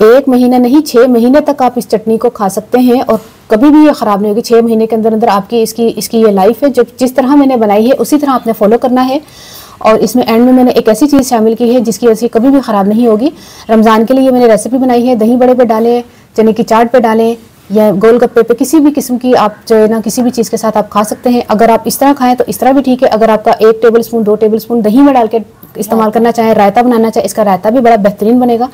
1 महीना नहीं 6 महीने तक आप इस चटनी को खा सकते हैं और कभी भी ये ख़राब नहीं होगी। 6 महीने के अंदर अंदर आपकी इसकी ये लाइफ है। जो जिस तरह मैंने बनाई है उसी तरह आपने फॉलो करना है। और इसमें एंड में मैंने एक ऐसी चीज़ शामिल की है जिसकी वजह से कभी भी ख़राब नहीं होगी। रमज़ान के लिए मैंने रेसिपी बनाई है। दही बड़े पे डालें, चने की चाट पे डालें या गोलगप्पे पे, किसी भी किस्म की आप जो है ना किसी भी चीज़ के साथ आप खा सकते हैं। अगर आप इस तरह खाएं तो इस तरह भी ठीक है। अगर आपका 1 टेबल स्पून 2 टेबल स्पून दही में डाल के इस्तेमाल करना चाहें, रायता बनाना चाहे, इसका रायता भी बड़ा बेहतरीन बनेगा।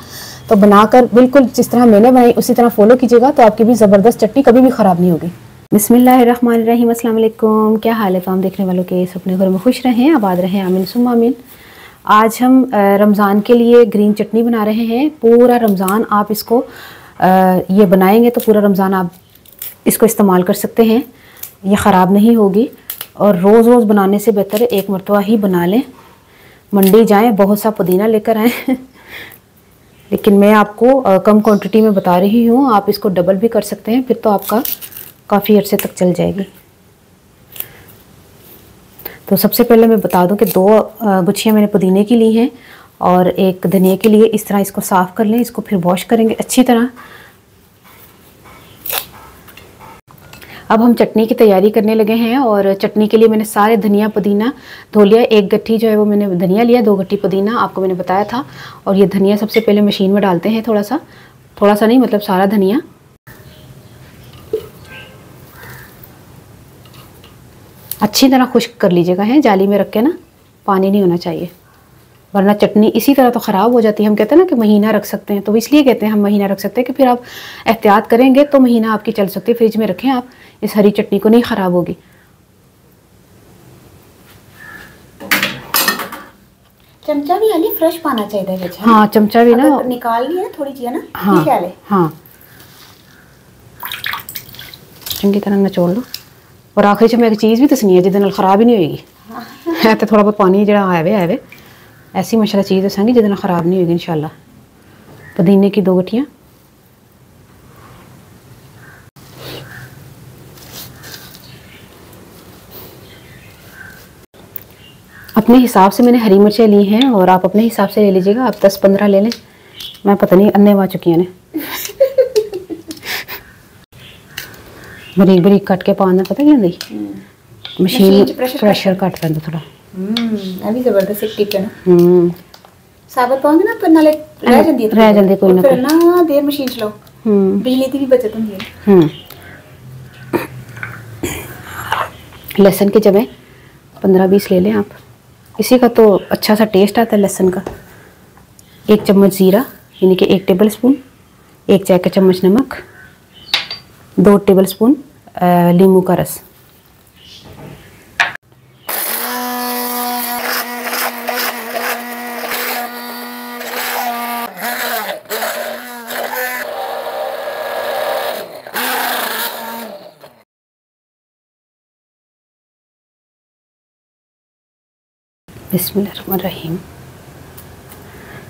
तो बनाकर बिल्कुल जिस तरह मैंने बनाई उसी तरह फॉलो कीजिएगा तो आपकी भी ज़बरदस्त चटनी कभी भी ख़राब नहीं होगी। बिस्मिल्लाहिर्रहमानिर्रहीम, अस्सलाम वालेकुम। क्या हाल है तमाम देखने वालों के? अपने घर में खुश रहें, आबाद रहें, आमीन सुम्मा आमीन। आज हम रमज़ान के लिए ग्रीन चटनी बना रहे हैं। पूरा रमज़ान आप इसको ये बनाएंगे तो पूरा रमज़ान आप इसको इस्तेमाल कर सकते हैं। ये ख़राब नहीं होगी और रोज़ रोज़ बनाने से बेहतर है एक मरतबा ही बना लें। मंडी जाएं, बहुत सा पुदीना लेकर आएँ लेकिन मैं आपको कम क्वांटिटी में बता रही हूँ। आप इसको डबल भी कर सकते हैं, फिर तो आपका काफ़ी अरसे तक चल जाएगी। तो सबसे पहले मैं बता दूं कि 2 गुच्छियाँ मैंने पुदीने की ली हैं और 1 धनिया के लिए। इस तरह इसको साफ़ कर लें, इसको फिर वॉश करेंगे अच्छी तरह। अब हम चटनी की तैयारी करने लगे हैं और चटनी के लिए मैंने सारे धनिया पुदीना धो लिया। 1 गट्ठी जो है वो मैंने धनिया लिया, 2 गट्ठी पुदीना आपको मैंने बताया था। और ये धनिया सबसे पहले मशीन में डालते हैं, थोड़ा सा नहीं, मतलब सारा धनिया। अच्छी तरह खुश्क कर लीजिएगा है, जाली में रख के ना, पानी नहीं होना चाहिए वरना चटनी इसी तरह तो ख़राब हो जाती है। हम कहते हैं ना कि महीना रख सकते हैं, तो इसलिए कहते हैं हम महीना रख सकते हैं कि फिर आप एहतियात करेंगे तो महीना आपकी चल सकती है। फ्रिज में रखें आप, इस हरी चटनी को नहीं ख़राब होगी। चमचा भी यानी फ्रेश पाना चाहिए। हाँ, चमचा भी ना निकाल लिया थोड़ी सी है ना। हाँ हाँ, चंगी तरह निचोड़ लो। और आखिर में एक चीज़ भी दसनी है जिसदे नाल ख़राब ही नहीं होगी। है तो थोड़ा बहुत पानी जो आए ऐसी माशाल्लाह चीज़ दसांगी जिसदे नाल ख़राब नहीं होगी इंशाल्लाह। पुदीने की 2 गठियाँ, अपने हिसाब से मैंने हरी मिर्चें ली हैं और आप अपने हिसाब से ले लीजिएगा। आप 10-15 ले लें, मैं पता नहीं अन्ने वा चुकी हैं बरीक बरीक कट के पाना पता क्या नहीं, मशीन प्रेशर कट पैंदा थोड़ा। अभी जबरदस्त एक टिप है ना। साबत पाओगे ना पर नाले रह जाती कोई ना फिर ना देर मशीन चलाओ, बिजली की भी बचत होती है। लहसुन के जमे 15-20 ले लें आप, इसी का तो अच्छा सा टेस्ट आता है लहसुन का। 1 चम्मच ज़ीरा यानी कि 1 टेबल स्पून, 1 चाय का चम्मच नमक, 2 टेबल स्पून नींबू का रस। बिस्मिल्लाहिर्रहमानिर्रहीम।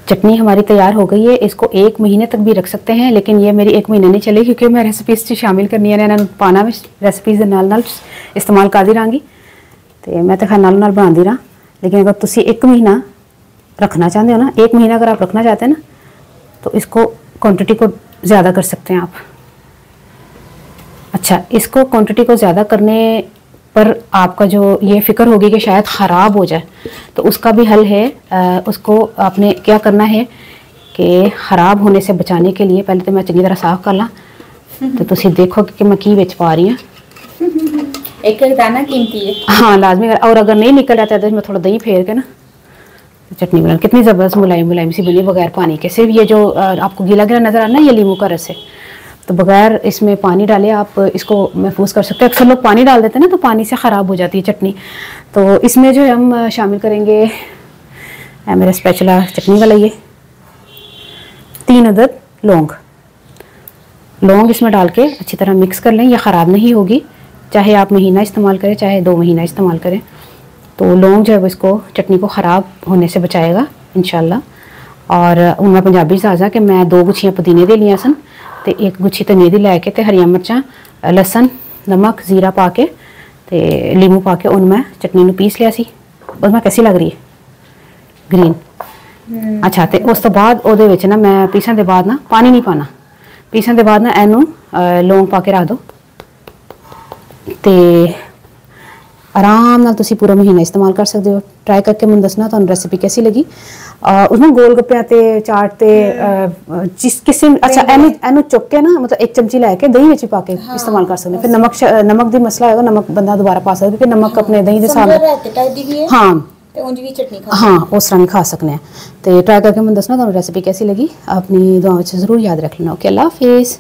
चटनी हमारी तैयार हो गई है। इसको 1 महीने तक भी रख सकते हैं, लेकिन ये मेरी 1 महीना नहीं चलेगी क्योंकि मैं रेसिपीज़ शामिल करनी है ना पाना में रेसिपीज़ नाल इस्तेमाल करती रहांगी। तो मैं तो खैर नाल बनाती रहा। लेकिन अगर तुसी 1 महीना रखना चाहते हो ना, 1 महीना अगर आप रखना चाहते हैं ना तो इसको क्वान्टिटी को ज़्यादा कर सकते हैं आप। अच्छा, इसको क्वान्टिटी को ज़्यादा करने पर आपका जो ये फ़िक्र होगी कि शायद ख़राब हो जाए, तो उसका भी हल है। उसको आपने क्या करना है कि ख़राब होने से बचाने के लिए पहले तो मैं चंगी तरह साफ़ कर ला तो तुम देखोगे कि मैं की विच पा रही हूँ। एक दाना कीमती है। हाँ लाजमी। और अगर नहीं निकल जाता है तो मैं थोड़ा दही फेर के ना चटनी बना। कितनी ज़बरदस्त मुलायम सी बनी बगैर पानी के। सिर्फ ये जो आपको गीला गीला नज़र आना है ये नींबू का रस है, तो बगैर इसमें पानी डाले आप इसको महफूज कर सकते हैं। अक्सर लोग पानी डाल देते हैं ना तो पानी से ख़राब हो जाती है चटनी। तो इसमें जो है हम शामिल करेंगे मेरा स्पेशला चटनी वाला ये 3 अदद लौंग इसमें डाल के अच्छी तरह मिक्स कर लें। ये ख़राब नहीं होगी, चाहे आप महीना इस्तेमाल करें चाहे 2 महीना इस्तेमाल करें। तो लौंग जो है वो इसको चटनी को ख़राब होने से बचाएगा इंशाल्लाह। और उनमें पंजाबी साजा कि मैं 2 गुच्छियाँ पुदीने दे लिया सन ते 1 गुच्छी धनिया दी लैके ते हरियां मिर्चां, लसन, नमक, जीरा पा के ते लीमू पा के उन मैं चटनी नूं पीस लिया सी। और मैं कैसी लग रही है ग्रीन। अच्छा तो उस तो बाद ਉਹਦੇ ਵਿੱਚ ਨਾ मैं पीसन के बाद ना पानी नहीं पाना, पीसन के बाद ना ਇਹਨੂੰ लौंग पा के रख दो ਤੇ आराम नाल तुसी पूरा महीना इस्तेमाल कर सकते हो। ट्राई करके मैं दसना तुहानू रेसिपी कैसी लगी। उसमें गोल गप्पियां ते चाट ते जिस किस्म अच्छा एनू चुक के ना मतलब एक चमची लैके दही विच पा के इस्तेमाल कर सकते। फिर नमक दी मसला होगा, नमक बंदा दोबारा पा सकता क्योंकि नमक अपने दही दे साथ हाँ हाँ उस तरह नहीं खा सकने हैं। तो ट्राई करके मैं दसना तुहानू रेसिपी कैसी लगी। अपनी दुआओं में जरूर याद रख लेना। ओके, अल्लाह हाफिज़।